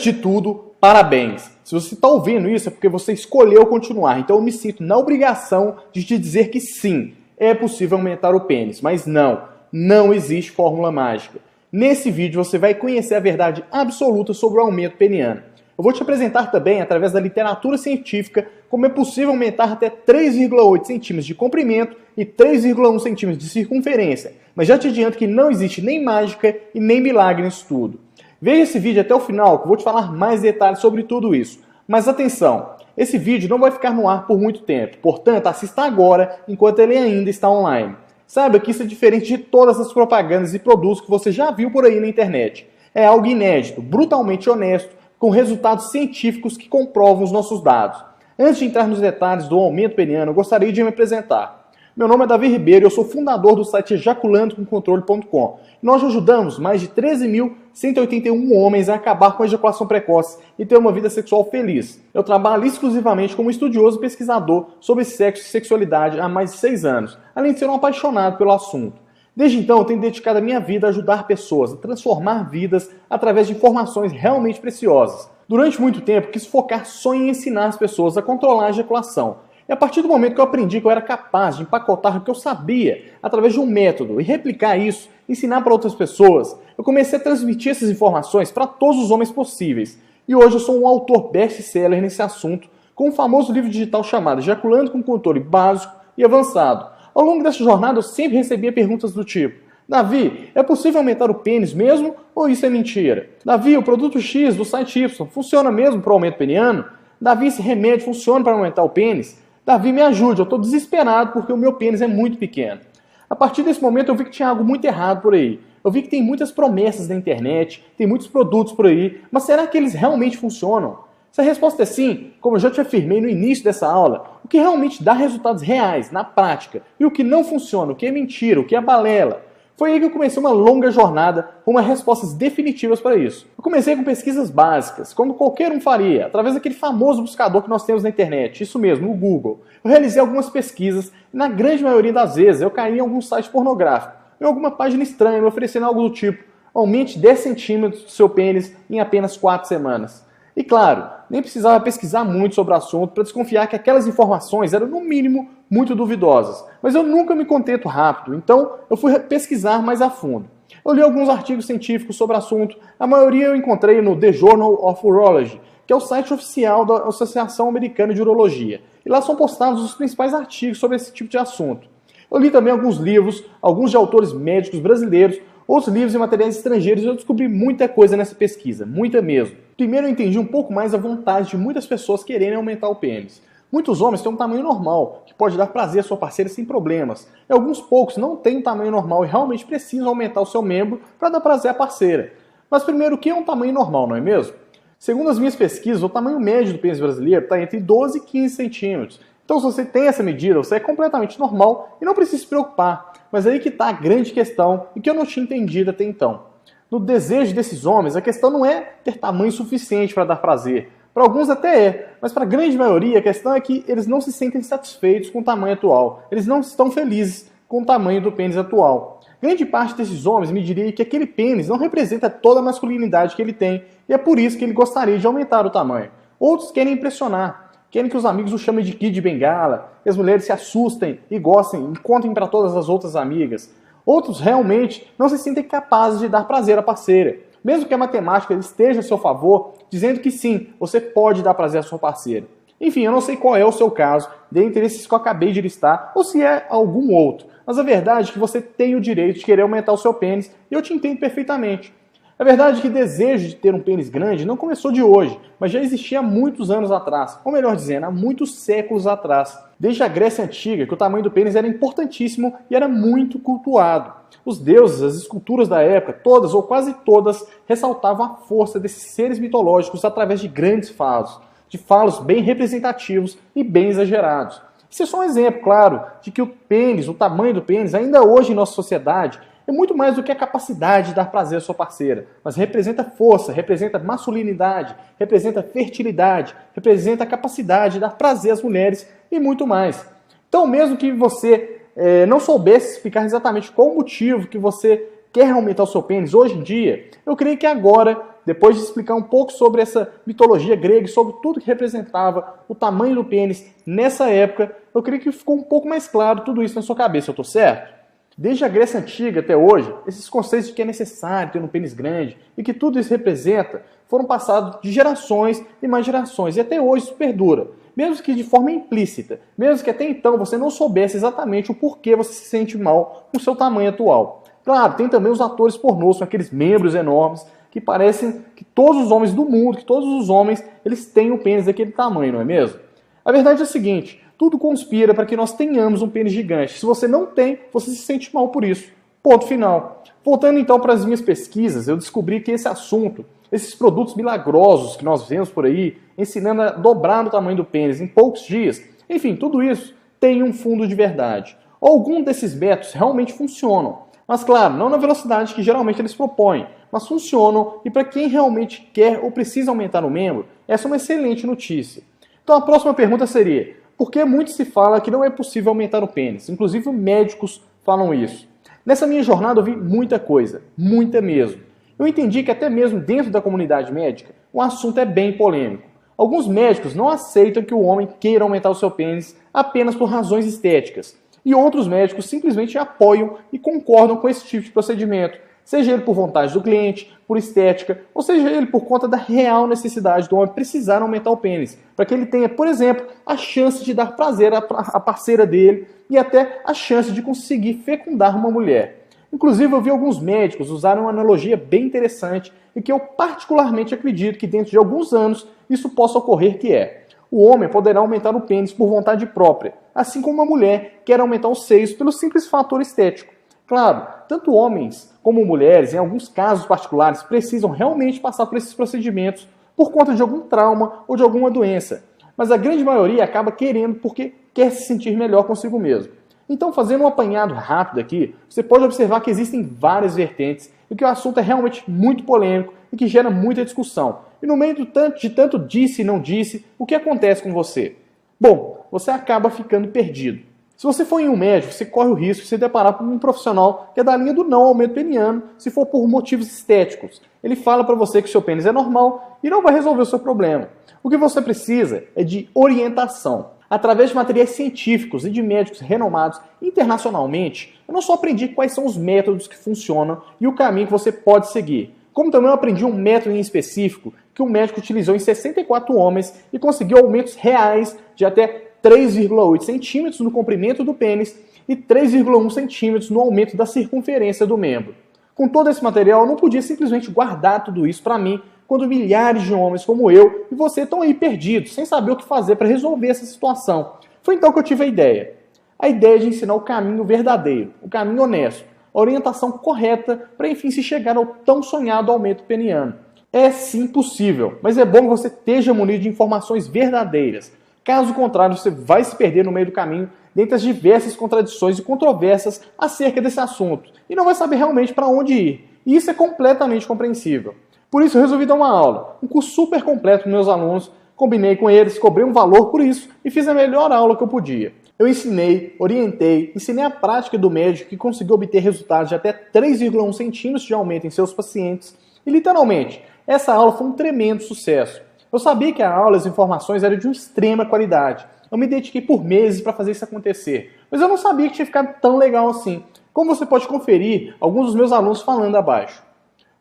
de tudo, parabéns! Se você está ouvindo isso é porque você escolheu continuar, então eu me sinto na obrigação de te dizer que sim, é possível aumentar o pênis, mas não existe fórmula mágica. Nesse vídeo você vai conhecer a verdade absoluta sobre o aumento peniano. Eu vou te apresentar também, através da literatura científica, como é possível aumentar até 3,8 centímetros de comprimento e 3,1 centímetros de circunferência. Mas já te adianto que não existe nem mágica e nem milagre nisso tudo. Veja esse vídeo até o final, que eu vou te falar mais detalhes sobre tudo isso. Mas atenção, esse vídeo não vai ficar no ar por muito tempo, portanto assista agora, enquanto ele ainda está online. Saiba que isso é diferente de todas as propagandas e produtos que você já viu por aí na internet. É algo inédito, brutalmente honesto, com resultados científicos que comprovam os nossos dados. Antes de entrar nos detalhes do aumento peniano, eu gostaria de me apresentar. Meu nome é Davi Ribeiro e eu sou fundador do site ejaculandocomcontrole.com. Nós ajudamos mais de 13.181 homens a acabar com a ejaculação precoce e ter uma vida sexual feliz. Eu trabalho exclusivamente como estudioso e pesquisador sobre sexo e sexualidade há mais de 6 anos, além de ser um apaixonado pelo assunto. Desde então, eu tenho dedicado a minha vida a ajudar pessoas, a transformar vidas através de informações realmente preciosas. Durante muito tempo, quis focar só em ensinar as pessoas a controlar a ejaculação. E a partir do momento que eu aprendi que eu era capaz de empacotar o que eu sabia através de um método e replicar isso, ensinar para outras pessoas, eu comecei a transmitir essas informações para todos os homens possíveis. E hoje eu sou um autor best-seller nesse assunto, com um famoso livro digital chamado Ejaculando com Controle Básico e Avançado. Ao longo dessa jornada eu sempre recebia perguntas do tipo: Davi, é possível aumentar o pênis mesmo ou isso é mentira? Davi, o produto X do site Y funciona mesmo para o aumento peniano? Davi, esse remédio funciona para aumentar o pênis? Davi, me ajude, eu estou desesperado porque o meu pênis é muito pequeno. A partir desse momento eu vi que tinha algo muito errado por aí. Eu vi que tem muitas promessas na internet, tem muitos produtos por aí, mas será que eles realmente funcionam? Se a resposta é sim, como eu já te afirmei no início dessa aula, o que realmente dá resultados reais, na prática, e o que não funciona, o que é mentira, o que é balela, foi aí que eu comecei uma longa jornada rumo a respostas definitivas para isso. Eu comecei com pesquisas básicas, como qualquer um faria, através daquele famoso buscador que nós temos na internet, isso mesmo, o Google. Eu realizei algumas pesquisas e na grande maioria das vezes eu caí em algum site pornográfico, em alguma página estranha me oferecendo algo do tipo: aumente 10 centímetros do seu pênis em apenas 4 semanas. E claro, nem precisava pesquisar muito sobre o assunto para desconfiar que aquelas informações eram, no mínimo, muito duvidosas. Mas eu nunca me contento rápido, então eu fui pesquisar mais a fundo. Eu li alguns artigos científicos sobre o assunto, a maioria eu encontrei no The Journal of Urology, que é o site oficial da Associação Americana de Urologia. E lá são postados os principais artigos sobre esse tipo de assunto. Eu li também alguns livros, alguns de autores médicos brasileiros, outros livros e materiais estrangeiros, e eu descobri muita coisa nessa pesquisa, muita mesmo. Primeiro eu entendi um pouco mais a vontade de muitas pessoas quererem aumentar o pênis. Muitos homens têm um tamanho normal, que pode dar prazer à sua parceira sem problemas. E alguns poucos não têm um tamanho normal e realmente precisam aumentar o seu membro para dar prazer à parceira. Mas primeiro, o que é um tamanho normal, não é mesmo? Segundo as minhas pesquisas, o tamanho médio do pênis brasileiro está entre 12 e 15 centímetros. Então se você tem essa medida, você é completamente normal e não precisa se preocupar. Mas aí que está a grande questão e que eu não tinha entendido até então. No desejo desses homens, a questão não é ter tamanho suficiente para dar prazer. Para alguns até é, mas para a grande maioria a questão é que eles não se sentem satisfeitos com o tamanho atual. Eles não estão felizes com o tamanho do pênis atual. Grande parte desses homens me diria que aquele pênis não representa toda a masculinidade que ele tem e é por isso que ele gostaria de aumentar o tamanho. Outros querem impressionar, querem que os amigos o chamem de Kid Bengala, que as mulheres se assustem e gostem e contem para todas as outras amigas. Outros realmente não se sentem capazes de dar prazer à parceira, mesmo que a matemática esteja a seu favor, dizendo que sim, você pode dar prazer à sua parceira. Enfim, eu não sei qual é o seu caso, dentre esses que eu acabei de listar, ou se é algum outro, mas a verdade é que você tem o direito de querer aumentar o seu pênis e eu te entendo perfeitamente. A verdade é que o desejo de ter um pênis grande não começou de hoje, mas já existia há muitos anos atrás, ou melhor dizendo, há muitos séculos atrás. Desde a Grécia Antiga, que o tamanho do pênis era importantíssimo e era muito cultuado. Os deuses, as esculturas da época, todas ou quase todas, ressaltavam a força desses seres mitológicos através de grandes falos, de falos bem representativos e bem exagerados. Isso é só um exemplo, claro, de que o pênis, o tamanho do pênis, ainda hoje em nossa sociedade, é muito mais do que a capacidade de dar prazer à sua parceira, mas representa força, representa masculinidade, representa fertilidade, representa a capacidade de dar prazer às mulheres e muito mais. Então, mesmo que você não soubesse explicar exatamente qual o motivo que você quer aumentar o seu pênis hoje em dia, eu creio que agora depois de explicar um pouco sobre essa mitologia grega e sobre tudo que representava o tamanho do pênis nessa época, eu creio que ficou um pouco mais claro tudo isso na sua cabeça, eu tô certo? Desde a Grécia Antiga até hoje, esses conceitos de que é necessário ter um pênis grande e que tudo isso representa foram passados de gerações e mais gerações, e até hoje isso perdura, mesmo que de forma implícita, mesmo que até então você não soubesse exatamente o porquê você se sente mal com o seu tamanho atual. Claro, tem também os atores pornôs com aqueles membros enormes que parecem que todos os homens do mundo, que todos os homens, eles têm um pênis daquele tamanho, não é mesmo? A verdade é a seguinte, tudo conspira para que nós tenhamos um pênis gigante. Se você não tem, você se sente mal por isso. Ponto final. Voltando então para as minhas pesquisas, eu descobri que esse assunto, esses produtos milagrosos que nós vemos por aí, ensinando a dobrar o tamanho do pênis em poucos dias, enfim, tudo isso tem um fundo de verdade. Alguns desses métodos realmente funcionam, mas claro, não na velocidade que geralmente eles propõem, mas funcionam e para quem realmente quer ou precisa aumentar o membro, essa é uma excelente notícia. Então a próxima pergunta seria, por que muito se fala que não é possível aumentar o pênis? Inclusive médicos falam isso. Nessa minha jornada eu vi muita coisa, muita mesmo. Eu entendi que até mesmo dentro da comunidade médica, o assunto é bem polêmico. Alguns médicos não aceitam que o homem queira aumentar o seu pênis apenas por razões estéticas. E outros médicos simplesmente apoiam e concordam com esse tipo de procedimento, seja ele por vontade do cliente, por estética, ou seja ele por conta da real necessidade do homem precisar aumentar o pênis, para que ele tenha, por exemplo, a chance de dar prazer à parceira dele e até a chance de conseguir fecundar uma mulher. Inclusive, eu vi alguns médicos usarem uma analogia bem interessante e que eu particularmente acredito que dentro de alguns anos isso possa ocorrer, que é: o homem poderá aumentar o pênis por vontade própria, assim como uma mulher quer aumentar os seios pelo simples fator estético. Claro, tanto homens como mulheres, em alguns casos particulares, precisam realmente passar por esses procedimentos por conta de algum trauma ou de alguma doença, mas a grande maioria acaba querendo porque quer se sentir melhor consigo mesmo. Então, fazendo um apanhado rápido aqui, você pode observar que existem várias vertentes e que o assunto é realmente muito polêmico e que gera muita discussão. E no meio de tanto disse e não disse, o que acontece com você? Bom, você acaba ficando perdido. Se você for em um médico, você corre o risco de se deparar com um profissional que é da linha do não aumento peniano, se for por motivos estéticos. Ele fala para você que seu pênis é normal e não vai resolver o seu problema. O que você precisa é de orientação. Através de materiais científicos e de médicos renomados internacionalmente, eu não só aprendi quais são os métodos que funcionam e o caminho que você pode seguir, como também eu aprendi um método em específico que um médico utilizou em 64 homens e conseguiu aumentos reais de até 3,8 centímetros no comprimento do pênis e 3,1 centímetros no aumento da circunferência do membro. Com todo esse material, eu não podia simplesmente guardar tudo isso para mim, quando milhares de homens como eu e você estão aí perdidos, sem saber o que fazer para resolver essa situação. Foi então que eu tive a ideia. A ideia de ensinar o caminho verdadeiro, o caminho honesto, a orientação correta para enfim se chegar ao tão sonhado aumento peniano. É sim possível, mas é bom que você esteja munido de informações verdadeiras. Caso contrário, você vai se perder no meio do caminho, dentre as diversas contradições e controvérsias acerca desse assunto, e não vai saber realmente para onde ir. E isso é completamente compreensível. Por isso eu resolvi dar uma aula, um curso super completo para meus alunos, combinei com eles, cobrei um valor por isso e fiz a melhor aula que eu podia. Eu ensinei, orientei, ensinei a prática do médico que conseguiu obter resultados de até 3,1 centímetros de aumento em seus pacientes e literalmente, essa aula foi um tremendo sucesso. Eu sabia que a aula e as informações eram de uma extrema qualidade. Eu me dediquei por meses para fazer isso acontecer, mas eu não sabia que tinha ficado tão legal assim. Como você pode conferir alguns dos meus alunos falando abaixo.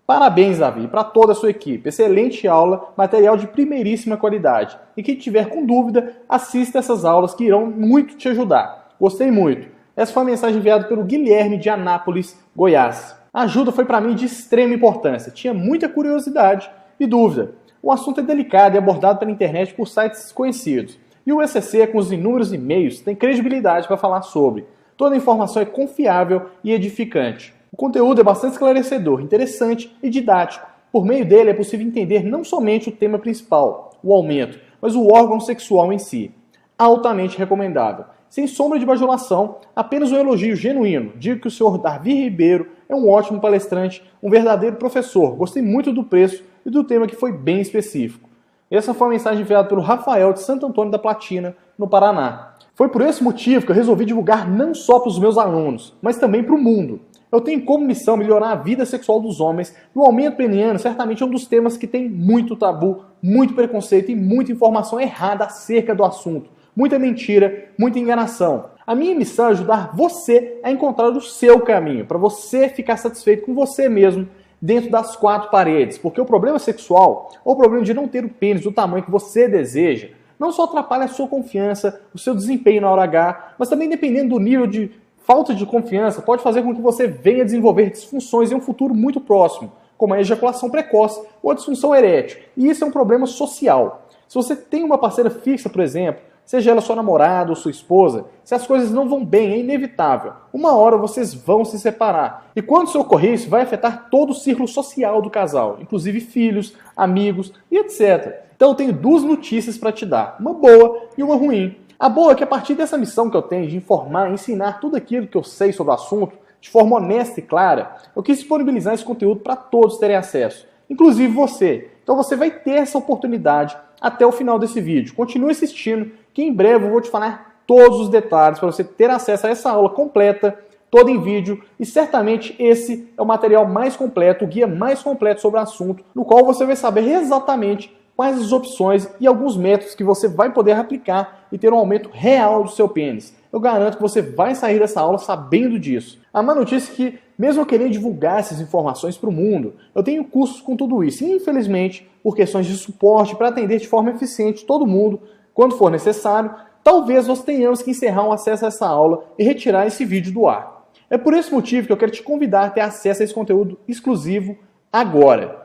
Parabéns, Davi, para toda a sua equipe. Excelente aula, material de primeiríssima qualidade. E quem tiver com dúvida, assista essas aulas que irão muito te ajudar. Gostei muito. Essa foi a mensagem enviada pelo Guilherme de Anápolis, Goiás. A ajuda foi para mim de extrema importância. Tinha muita curiosidade e dúvida. O assunto é delicado e abordado pela internet por sites desconhecidos. E o ECC, com os inúmeros e-mails, tem credibilidade para falar sobre. Toda a informação é confiável e edificante. O conteúdo é bastante esclarecedor, interessante e didático. Por meio dele é possível entender não somente o tema principal, o aumento, mas o órgão sexual em si. Altamente recomendável. Sem sombra de bajulação, apenas um elogio genuíno. Digo que o senhor Davi Ribeiro é um ótimo palestrante, um verdadeiro professor. Gostei muito do preço e do tema que foi bem específico. Essa foi a mensagem enviada pelo Rafael de Santo Antônio da Platina, no Paraná. Foi por esse motivo que eu resolvi divulgar não só para os meus alunos, mas também para o mundo. Eu tenho como missão melhorar a vida sexual dos homens e o aumento peniano certamente é um dos temas que tem muito tabu, muito preconceito e muita informação errada acerca do assunto. Muita mentira, muita enganação. A minha missão é ajudar você a encontrar o seu caminho, para você ficar satisfeito com você mesmo dentro das quatro paredes. Porque o problema sexual, ou o problema de não ter o pênis do tamanho que você deseja, não só atrapalha a sua confiança, o seu desempenho na hora H, mas também dependendo do nível de falta de confiança, pode fazer com que você venha desenvolver disfunções em um futuro muito próximo, como a ejaculação precoce ou a disfunção erétil. E isso é um problema social. Se você tem uma parceira fixa, por exemplo, seja ela sua namorada ou sua esposa, se as coisas não vão bem, é inevitável. Uma hora vocês vão se separar. E quando isso ocorrer, isso vai afetar todo o círculo social do casal, inclusive filhos, amigos e etc. Então eu tenho duas notícias para te dar, uma boa e uma ruim. A boa é que a partir dessa missão que eu tenho de informar e ensinar tudo aquilo que eu sei sobre o assunto, de forma honesta e clara, eu quis disponibilizar esse conteúdo para todos terem acesso, inclusive você. Então você vai ter essa oportunidade até o final desse vídeo. Continue assistindo, que em breve eu vou te falar todos os detalhes para você ter acesso a essa aula completa, toda em vídeo, e certamente esse é o material mais completo, o guia mais completo sobre o assunto, no qual você vai saber exatamente quais as opções e alguns métodos que você vai poder aplicar e ter um aumento real do seu pênis. Eu garanto que você vai sair dessa aula sabendo disso. A má notícia é que, mesmo eu querendo divulgar essas informações para o mundo, eu tenho custos com tudo isso. E, infelizmente, por questões de suporte para atender de forma eficiente todo mundo, quando for necessário, talvez nós tenhamos que encerrar o acesso a essa aula e retirar esse vídeo do ar. É por esse motivo que eu quero te convidar a ter acesso a esse conteúdo exclusivo agora.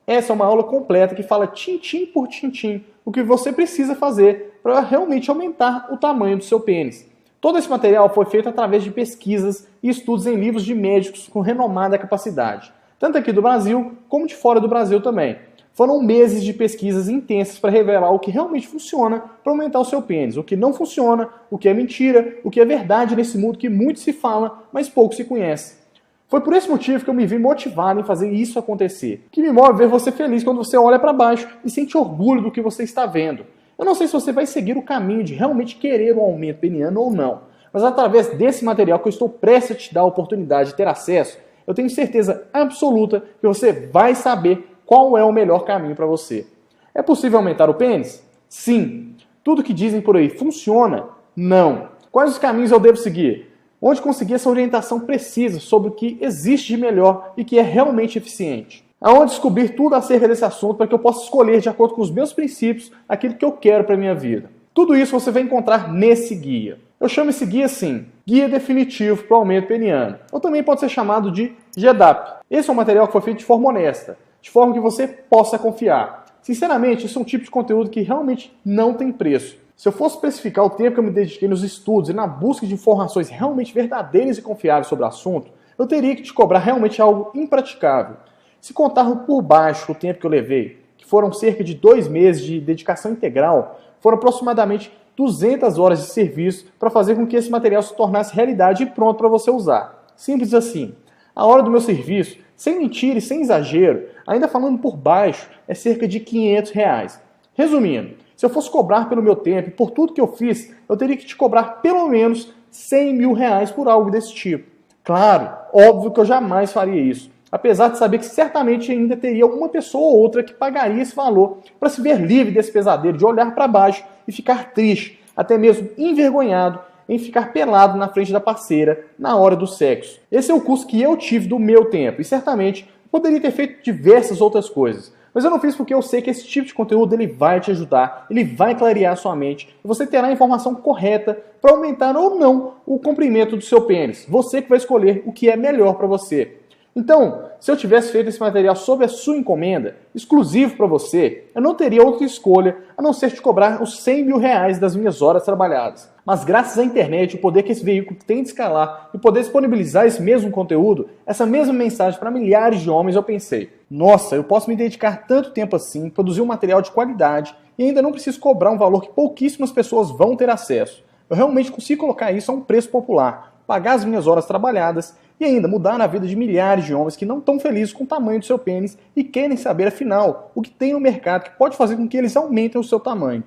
Essa é uma aula completa que fala tintim por tintim o que você precisa fazer para realmente aumentar o tamanho do seu pênis. Todo esse material foi feito através de pesquisas e estudos em livros de médicos com renomada capacidade, tanto aqui do Brasil como de fora do Brasil também. Foram meses de pesquisas intensas para revelar o que realmente funciona para aumentar o seu pênis, o que não funciona, o que é mentira, o que é verdade nesse mundo que muito se fala, mas pouco se conhece. Foi por esse motivo que eu me vi motivado em fazer isso acontecer. O que me move é ver você feliz quando você olha para baixo e sente orgulho do que você está vendo. Eu não sei se você vai seguir o caminho de realmente querer um aumento peniano ou não, mas através desse material que eu estou prestes a te dar a oportunidade de ter acesso, eu tenho certeza absoluta que você vai saber qual é o melhor caminho para você. É possível aumentar o pênis? Sim. Tudo que dizem por aí funciona? Não. Quais os caminhos eu devo seguir? Onde conseguir essa orientação precisa sobre o que existe de melhor e que é realmente eficiente? Aonde descobrir tudo acerca desse assunto para que eu possa escolher, de acordo com os meus princípios, aquilo que eu quero para a minha vida. Tudo isso você vai encontrar nesse guia. Eu chamo esse guia assim, Guia Definitivo para o Aumento Peniano. Ou também pode ser chamado de GEDAP. Esse é um material que foi feito de forma honesta, de forma que você possa confiar. Sinceramente, isso é um tipo de conteúdo que realmente não tem preço. Se eu fosse especificar o tempo que eu me dediquei nos estudos e na busca de informações realmente verdadeiras e confiáveis sobre o assunto, eu teria que te cobrar realmente algo impraticável. Se contar por baixo o tempo que eu levei, que foram cerca de 2 meses de dedicação integral, foram aproximadamente 200 horas de serviço para fazer com que esse material se tornasse realidade e pronto para você usar. Simples assim. A hora do meu serviço, sem mentira e sem exagero, ainda falando por baixo, é cerca de R$500. Resumindo, se eu fosse cobrar pelo meu tempo e por tudo que eu fiz, eu teria que te cobrar pelo menos R$100 mil por algo desse tipo. Claro, óbvio que eu jamais faria isso, apesar de saber que certamente ainda teria uma pessoa ou outra que pagaria esse valor para se ver livre desse pesadelo de olhar para baixo e ficar triste, até mesmo envergonhado em ficar pelado na frente da parceira na hora do sexo. Esse é o custo que eu tive do meu tempo e certamente poderia ter feito diversas outras coisas. Mas eu não fiz porque eu sei que esse tipo de conteúdo ele vai te ajudar, ele vai clarear sua mente e você terá a informação correta para aumentar ou não o comprimento do seu pênis. Você que vai escolher o que é melhor para você. Então, se eu tivesse feito esse material sob a sua encomenda, exclusivo para você, eu não teria outra escolha a não ser te cobrar os R$100 mil das minhas horas trabalhadas. Mas graças à internet, o poder que esse veículo tem de escalar e poder disponibilizar esse mesmo conteúdo, essa mesma mensagem para milhares de homens, eu pensei, nossa, eu posso me dedicar tanto tempo assim, produzir um material de qualidade e ainda não preciso cobrar um valor que pouquíssimas pessoas vão ter acesso. Eu realmente consigo colocar isso a um preço popular, pagar as minhas horas trabalhadas e ainda mudar a vida de milhares de homens que não estão felizes com o tamanho do seu pênis e querem saber, afinal, o que tem no mercado que pode fazer com que eles aumentem o seu tamanho.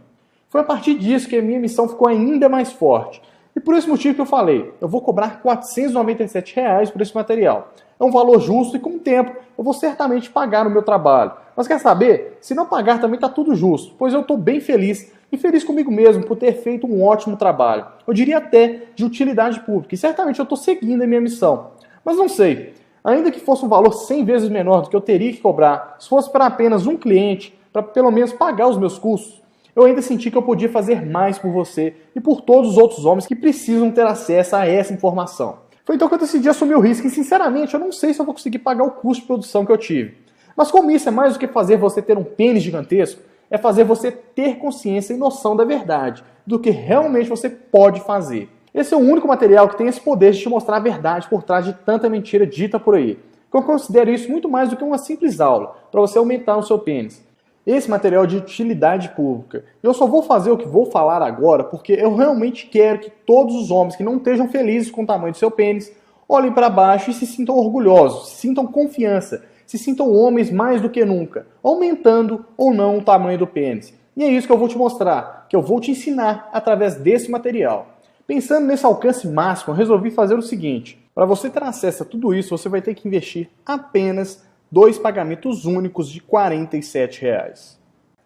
Foi a partir disso que a minha missão ficou ainda mais forte. E E por esse motivo que eu falei, eu vou cobrar R$ 497 por esse material. É um valor justo e com o tempo eu vou certamente pagar o meu trabalho. Mas quer saber? Se não pagar também está tudo justo, pois eu estou bem feliz e feliz comigo mesmo por ter feito um ótimo trabalho. Eu diria até de utilidade pública, e certamente eu estou seguindo a minha missão. Mas não sei, ainda que fosse um valor 100 vezes menor do que eu teria que cobrar, se fosse para apenas um cliente, para pelo menos pagar os meus custos, eu ainda senti que eu podia fazer mais por você e por todos os outros homens que precisam ter acesso a essa informação. Foi então que eu decidi assumir o risco e, sinceramente, eu não sei se eu vou conseguir pagar o custo de produção que eu tive. Mas como isso é mais do que fazer você ter um pênis gigantesco, é fazer você ter consciência e noção da verdade, do que realmente você pode fazer. Esse é o único material que tem esse poder de te mostrar a verdade por trás de tanta mentira dita por aí. Eu considero isso muito mais do que uma simples aula, para você aumentar o seu pênis. Esse material é de utilidade pública. Eu só vou fazer o que vou falar agora porque eu realmente quero que todos os homens que não estejam felizes com o tamanho do seu pênis olhem para baixo e se sintam orgulhosos, se sintam confiança, se sintam homens mais do que nunca, aumentando ou não o tamanho do pênis. E é isso que eu vou te mostrar, que eu vou te ensinar através desse material. Pensando nesse alcance máximo, eu resolvi fazer o seguinte. Para você ter acesso a tudo isso, você vai ter que investir apenas 2 pagamentos únicos de R$ 47.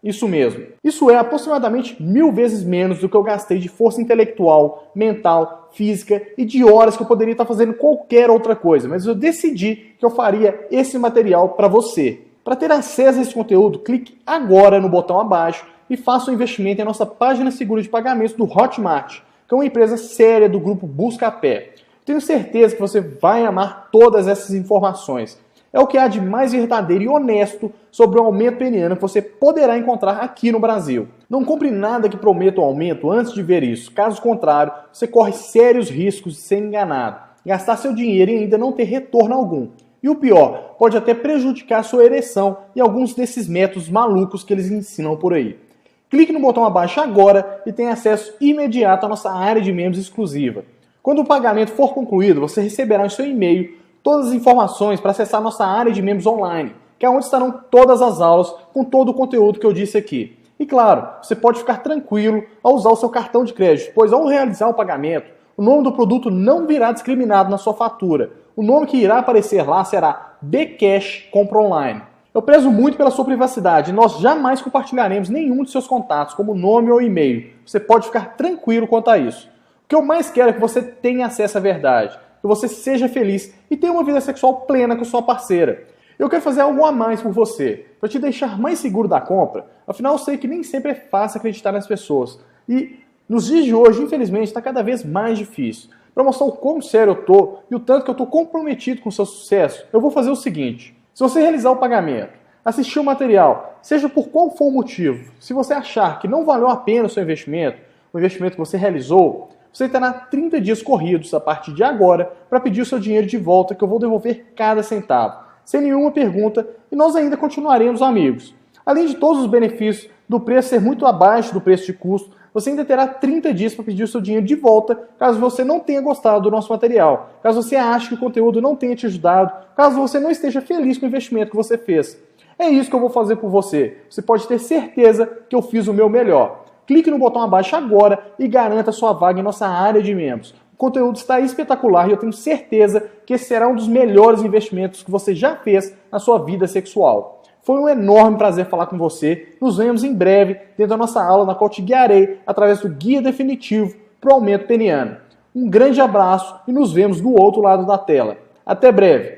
Isso mesmo. Isso é aproximadamente 1000 vezes menos do que eu gastei de força intelectual, mental, física e de horas que eu poderia estar fazendo qualquer outra coisa. Mas eu decidi que eu faria esse material para você. Para ter acesso a esse conteúdo, clique agora no botão abaixo e faça um investimento em nossa página segura de pagamentos do Hotmart, que é uma empresa séria do grupo Buscapé. Tenho certeza que você vai amar todas essas informações. É o que há de mais verdadeiro e honesto sobre o aumento peniano que você poderá encontrar aqui no Brasil. Não compre nada que prometa um aumento antes de ver isso. Caso contrário, você corre sérios riscos de ser enganado, gastar seu dinheiro e ainda não ter retorno algum. E o pior, pode até prejudicar sua ereção e alguns desses métodos malucos que eles ensinam por aí. Clique no botão abaixo agora e tenha acesso imediato à nossa área de membros exclusiva. Quando o pagamento for concluído, você receberá em seu e-mail todas as informações para acessar nossa área de membros online, que é onde estarão todas as aulas com todo o conteúdo que eu disse aqui. E claro, você pode ficar tranquilo ao usar o seu cartão de crédito, pois ao realizar o pagamento, o nome do produto não virá discriminado na sua fatura. O nome que irá aparecer lá será Bcash Compra Online. Eu prezo muito pela sua privacidade e nós jamais compartilharemos nenhum de seus contatos, como nome ou e-mail. Você pode ficar tranquilo quanto a isso. O que eu mais quero é que você tenha acesso à verdade, que você seja feliz e tenha uma vida sexual plena com sua parceira. Eu quero fazer algo a mais por você, para te deixar mais seguro da compra. Afinal, eu sei que nem sempre é fácil acreditar nas pessoas. E nos dias de hoje, infelizmente, está cada vez mais difícil. Para mostrar o quão sério eu tô e o tanto que eu tô comprometido com o seu sucesso, eu vou fazer o seguinte. Se você realizar o pagamento, assistir o material, seja por qual for o motivo, se você achar que não valeu a pena o seu investimento, o investimento que você realizou, você terá 30 dias corridos a partir de agora para pedir o seu dinheiro de volta, que eu vou devolver cada centavo, sem nenhuma pergunta, e nós ainda continuaremos amigos. Além de todos os benefícios do preço ser muito abaixo do preço de custo, você ainda terá 30 dias para pedir o seu dinheiro de volta, caso você não tenha gostado do nosso material, caso você ache que o conteúdo não tenha te ajudado, caso você não esteja feliz com o investimento que você fez. É isso que eu vou fazer por você. Você pode ter certeza que eu fiz o meu melhor. Clique no botão abaixo agora e garanta sua vaga em nossa área de membros. O conteúdo está espetacular e eu tenho certeza que esse será um dos melhores investimentos que você já fez na sua vida sexual. Foi um enorme prazer falar com você. Nos vemos em breve dentro da nossa aula na qual te guiarei através do guia definitivo para o aumento peniano. Um grande abraço e nos vemos do outro lado da tela. Até breve!